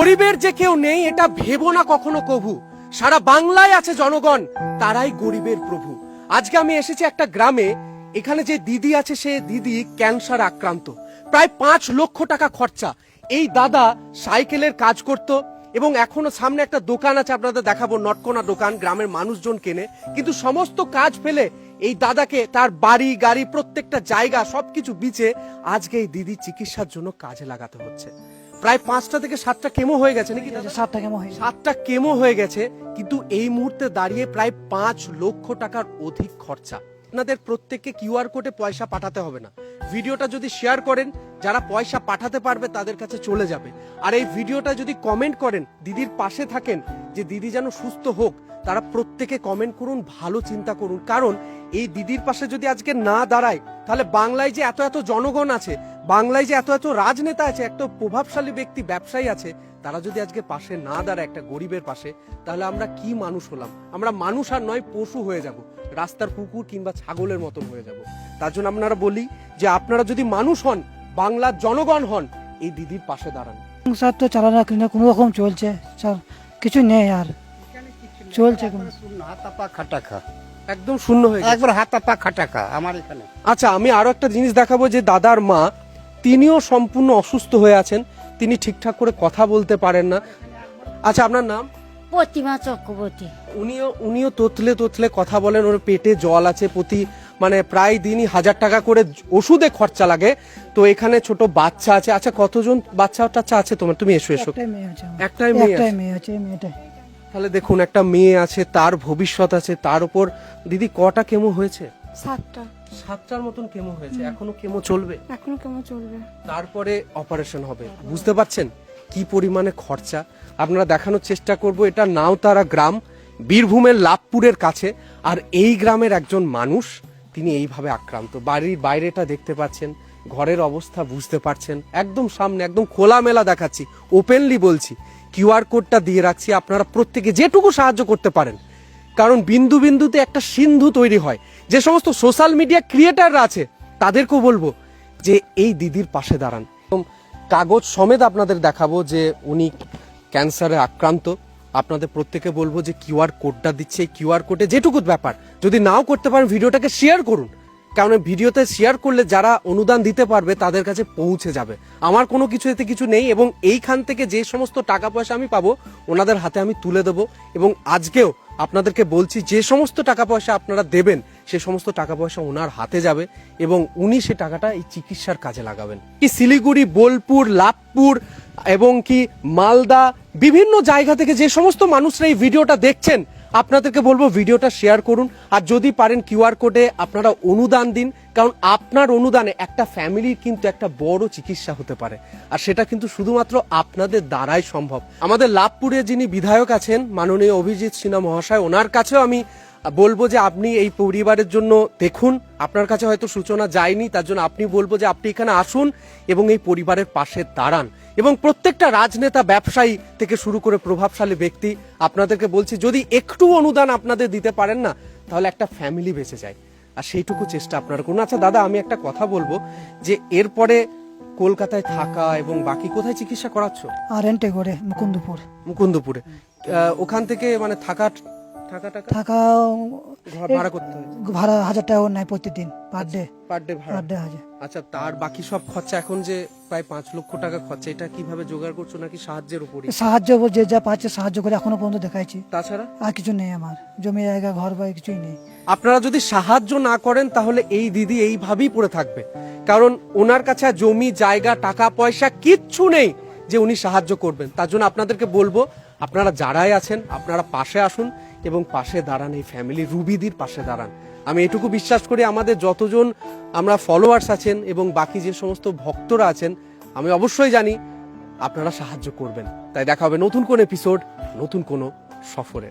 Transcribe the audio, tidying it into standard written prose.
গরিবের যে কেউ নেই এটা ভেবো না কখনো কভু। সারা বাংলায় আছে জনগণ, তারাই গরিবের প্রভু। আজকে আমি এসেছি একটা গ্রামে। এখানে যে দিদি আছে সে দিদি ক্যান্সার আক্রান্ত, প্রায় 5 লক্ষ টাকা খরচা। এই দাদা সাইকেলের কাজ করত এবং এখনো সামনে একটা দোকান আছে, আপনাদের দেখাবো, নটকোনা দোকান, গ্রামের মানুষজন কেনে। কিন্তু সমস্ত কাজ ফেলে এই দাদাকে তার বাড়ি গাড়ি প্রত্যেকটা জায়গা সবকিছু বিচে আজকে এই দিদি চিকিৎসার জন্য কাজে লাগাতে হচ্ছে। প্রায় 5টা থেকে 7টা কেমো হয়ে গেছে নাকি? 7টা কেমো হয়ে 7টা কেমো হয়ে গেছে, কিন্তু এই মুহূর্তে দাঁড়িয়ে প্রায় 5 লক্ষ টাকার অধিক খরচা। আপনাদের প্রত্যেককে কিউআর কোডে পয়সা পাঠাতে হবে না। ভিডিওটা যদি শেয়ার করেন, যারা পয়সা পাঠাতে পারবে তাদের কাছে চলে যাবে। আর এই ভিডিওটা যদি কমেন্ট করেন, দিদির পাশে থাকেন, যে দিদি যেন সুস্থ হোক, তারা প্রত্যেকে কমেন্ট করুন, ভালো চিন্তা করুন। কারণ এই দিদির পাশে যদি আজকে না দাঁড়ায়, তাহলে বাংলায় যে এত এত জনগণ আছে, বাংলায় যে এত এত রাজনেতা আছে, একটা প্রভাবশালী ব্যক্তি ব্যবসায়ী আছে, তারা যদি আজকে পাশে না দাঁড়ায় একটা গরিবের পাশে, তাহলে আমরা কি মানুষ হলাম? আমরা মানুষ আর নয়, পশু হয়ে যাব, রাস্তার কুকুর কিংবা ছাগলের মতন হয়ে যাব। তার জন্য আপনারা বলি যে আপনারা যদি মানুষ হন, বাংলার জনগণ হন, এই দিদির পাশে দাঁড়ান। সংসার তো চালানো কোনো রকম চলছে, কিছু নেই আর চলছে। হাতাপা খাটাখা, একদম শূন্য হয়ে গেছে। একবার হাতাপা খাটাখা আমার এখানে। আচ্ছা, আমি আরো একটা জিনিস দেখাবো, যে দাদার মা, তিনিও সম্পূর্ণ অসুস্থ হয়ে আছেন, তিনি ঠিকঠাক করে কথা বলতে পারেন না। আচ্ছা, আপনার নাম? প্রতিমা চক্রবর্তী। উনিও তোতলে তোতলে কথা বলেন, ওর পেটে জল আছে, প্রায় দিনই 1000 টাকা করে ওষুধে খরচা লাগে। তো এখানে ছোট বাচ্চা আছে। আচ্ছা, কতজন বাচ্চা টাচ্চা আছে তোমার? তুমি এসো। একটাই মেয়ে আছে। তাহলে দেখুন, একটা মেয়ে আছে, তার ভবিষ্যৎ আছে, তার উপর দিদি কটা কেমো হয়েছে? 7টার মতন কেমো হয়েছে, এখনো কেমো চলবে, তারপরে অপারেশন হবে। বুঝতে পারছেন কি পরিমাণে খরচা? আপনারা দেখানোর চেষ্টা করব। এটা নাওতারা গ্রাম, বীরভূমের লাভপুরের কাছে। আর এই গ্রামের একজন মানুষ, তিনি এইভাবে আক্রান্ত। বাড়ির বাইরেটা দেখতে পাচ্ছেন, ঘরের অবস্থা বুঝতে পারছেন, একদম সামনে, একদম খোলামেলা দেখাচ্ছি, ওপেনলি বলছি। কিউআর কোডটা দিয়ে রাখছি, আপনারা প্রত্যেকে যেটুকু সাহায্য করতে পারেন। কারণ বিন্দু বিন্দুতে একটা সিন্ধু তৈরি হয়। যে সমস্ত সোশ্যাল মিডিয়া ক্রিয়েটাররা আছে, তাদেরকেও বলবো যে এই দিদির পাশে দাঁড়ান। কাগজ সমেত আপনাদের দেখাবো যে উনি ক্যান্সারে আক্রান্ত। আপনাদের প্রত্যেকে বলবো যে কিউআর কোডটা দিচ্ছে, কিউআর কোডে যেটুকু ব্যাপার, যদি নাও করতে পারেন ভিডিওটাকে শেয়ার করুন। কারণ ভিডিওতে শেয়ার করলে যারা অনুদান দিতে পারবে তাদের কাছে পৌঁছে যাবে। আমার কোনো কিছু এতে কিছু নেই, এবং এইখান থেকে যে সমস্ত টাকা পয়সা আমি পাবো ওনাদের হাতে আমি তুলে দেবো। এবং আজকেও আপনাদেরকে বলছি, যে সমস্ত টাকা পয়সা আপনারা দেবেন, সে সমস্ত টাকা পয়সা ওনার হাতে যাবে এবং উনি সে টাকাটা এই চিকিৎসার কাজে লাগাবেন। কি শিলিগুড়ি, বোলপুর, লাভপুর এবং কি মালদা, বিভিন্ন জায়গা থেকে যে সমস্ত মানুষরা এই ভিডিওটা দেখছেন, আপনাদেরকে বলবো ভিডিওটা শেয়ার করুন। আর যদি পারেন কিউআর কোডে আপনারা অনুদান দিন। কারণ আপনার অনুদানে একটা ফ্যামিলির কিন্তু একটা বড় চিকিৎসা হতে পারে, আর সেটা কিন্তু শুধুমাত্র আপনাদের দ্বারাই সম্ভব। আমাদের লাভপুরে যিনি বিধায়ক আছেন, মাননীয় অভিজিৎ সিনহা মহাশয়, ওনার কাছেও আমি বলবো যে আপনি এই পরিবারের জন্য দেখুন। আপনার কাছে হয়তো সূচনা যায়নি, তার জন্য আপনি বলবো যে আপনি এখানে আসুন এবং এই পরিবারের পাশে দাঁড়ান। এবং প্রত্যেকটা রাজনেতা, ব্যবসায়ী থেকে শুরু করে প্রভাবশালী ব্যক্তি, আপনাদেরকে বলছি, যদি একটু অনুদান আপনাদের দিতে পারেন না, তাহলে একটা ফ্যামিলি বেঁচে যায়। আর সেইটুকু চেষ্টা আপনারা করুন। আচ্ছা দাদা, আমি একটা কথা বলবো, যে এরপরে কলকাতায় থাকা এবং বাকি কোথায় চিকিৎসা করাচ্ছ? রেন্টে করে মুকুন্দপুরে। ওখান থেকে মানে থাকা ভাড়া করতে হয়? ভাড়া 1000 টাকা নেয় প্রতিদিন, পার ডে ভাড়া। আচ্ছা, তার বাকি সব খরচা, এখন যে প্রায় 5 লক্ষ টাকা খরচা, এটা কিভাবে জোগাড় করছো, নাকি সাহায্যের উপরই? সাহায্য যে যা পাচ্ছে সাহায্য করে এখনো পর্যন্ত দেখাইছি, তাছাড়া আর কিছু নেই। আমার জমি জায়গা, ঘর বাড়ি কিছুই নেই। আপনারা যদি সাহায্য না করেন, তাহলে এই দিদি এইভাবেই পড়ে থাকবে। কারণ ওনার কাছে জমি জায়গা, টাকা পয়সা কিচ্ছু নেই যে উনি সাহায্য করবেন। তার জন্য আপনাদেরকে বলবো, আপনারা যারাই আছেন, আপনারা পাশে আসুন এবং পাশে দাঁড়ান, এই ফ্যামিলি রুবিদির পাশে দাঁড়ান। আমি এটুকু বিশ্বাস করি, আমাদের যতজন আমরা ফলোয়ার্স আছেন এবং বাকি যে সমস্ত ভক্তরা আছেন, আমি অবশ্যই জানি আপনারা সাহায্য করবেন। তাই দেখা হবে নতুন কোন এপিসোড, নতুন কোনো সফরে।